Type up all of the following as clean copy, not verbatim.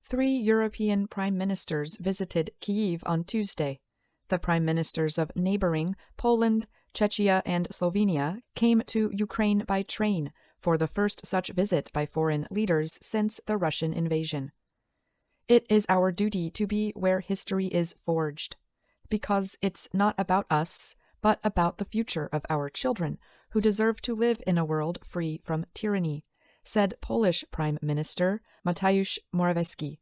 3 European prime ministers visited Kyiv on Tuesday. The prime ministers of neighboring Poland, Czechia and Slovenia came to Ukraine by train for the first such visit by foreign leaders since the Russian invasion. It is our duty to be where history is forged, because it's not about us, but about the future of our children who deserve to live in a world free from tyranny, said Polish Prime Minister Mateusz Morawiecki.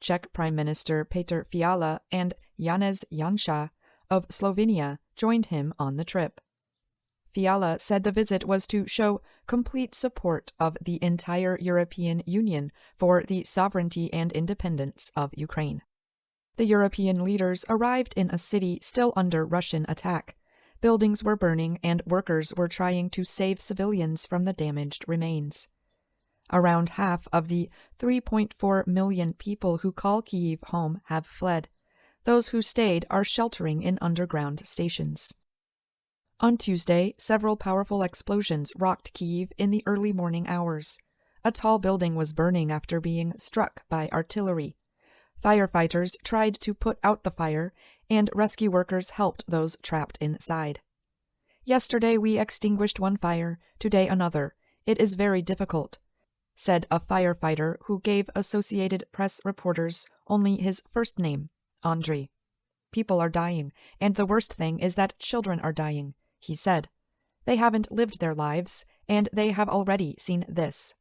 Czech Prime Minister Petr Fiala and Janez Jansa of Slovenia joined him on the trip. Fiala said the visit was to show complete support of the entire European Union for the sovereignty and independence of Ukraine. The European leaders arrived in a city still under Russian attack. Buildings were burning and workers were trying to save civilians from the damaged remains. Around half of the 3.4 million people who call Kyiv home have fled. Those who stayed are sheltering in underground stations. On Tuesday, several powerful explosions rocked Kyiv in the early morning hours. A tall building was burning after being struck by artillery. Firefighters tried to put out the fire, and rescue workers helped those trapped inside. Yesterday we extinguished one fire, today another. It is very difficult, said a firefighter who gave Associated Press reporters only his first name, Andriy. People are dying, and the worst thing is that children are dying, he said. They haven't lived their lives, and they have already seen this.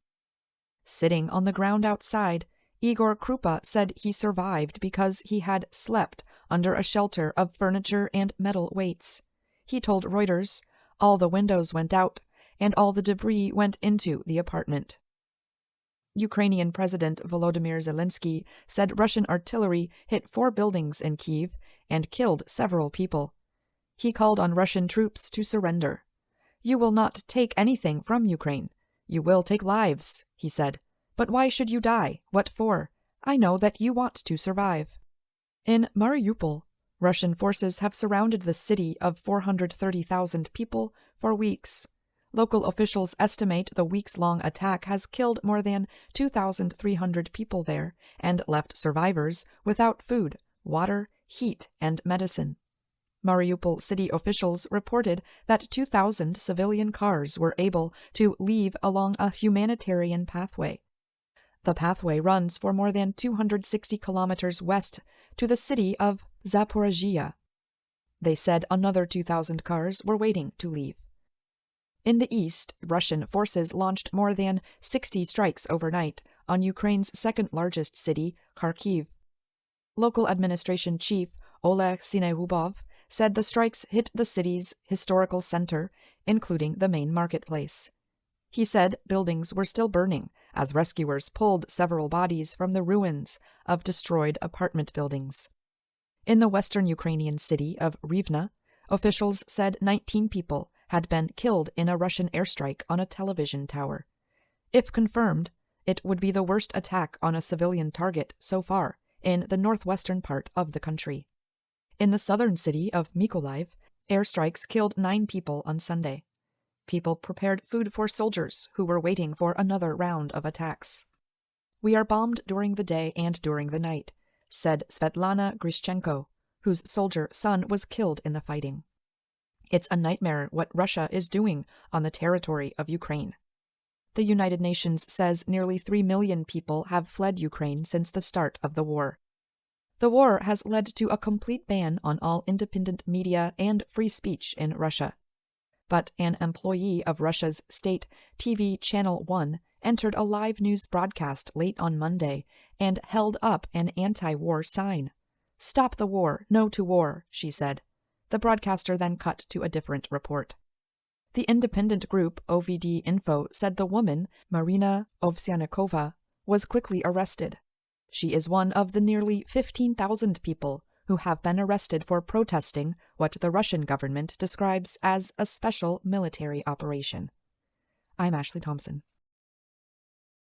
Sitting on the ground outside, Igor Krupa said he survived because he had slept under a shelter of furniture and metal weights. He told Reuters, all the windows went out, and all the debris went into the apartment. Ukrainian President Volodymyr Zelensky said Russian artillery hit 4 buildings in Kyiv and killed several people. He called on Russian troops to surrender. You will not take anything from Ukraine. You will take lives, he said. But why should you die? What for? I know that you want to survive. In Mariupol, Russian forces have surrounded the city of 430,000 people for weeks. Local officials estimate the weeks-long attack has killed more than 2,300 people there and left survivors without food, water, heat, and medicine. Mariupol city officials reported that 2,000 civilian cars were able to leave along a humanitarian pathway. The pathway runs for more than 260 kilometers west to the city of Zaporizhia. They said another 2,000 cars were waiting to leave. In the east, Russian forces launched more than 60 strikes overnight on Ukraine's second-largest city, Kharkiv. Local administration chief Oleg Sinehubov said the strikes hit the city's historical center, including the main marketplace. He said buildings were still burning as rescuers pulled several bodies from the ruins of destroyed apartment buildings. In the western Ukrainian city of Rivne, officials said 19 people had been killed in a Russian airstrike on a television tower. If confirmed, it would be the worst attack on a civilian target so far in the northwestern part of the country. In the southern city of Mykolaiv, airstrikes killed 9 people on Sunday. People prepared food for soldiers who were waiting for another round of attacks. We are bombed during the day and during the night, said Svetlana Grishchenko, whose soldier son was killed in the fighting. It's a nightmare what Russia is doing on the territory of Ukraine. The United Nations says nearly 3 million people have fled Ukraine since the start of the war. The war has led to a complete ban on all independent media and free speech in Russia. But an employee of Russia's state TV Channel 1 entered a live news broadcast late on Monday and held up an anti-war sign. "Stop the war, no to war," she said. The broadcaster then cut to a different report. The independent group OVD Info said the woman, Marina Ovsyannikova, was quickly arrested. She is one of the nearly 15,000 people who have been arrested for protesting what the Russian government describes as a special military operation. I'm Ashley Thompson.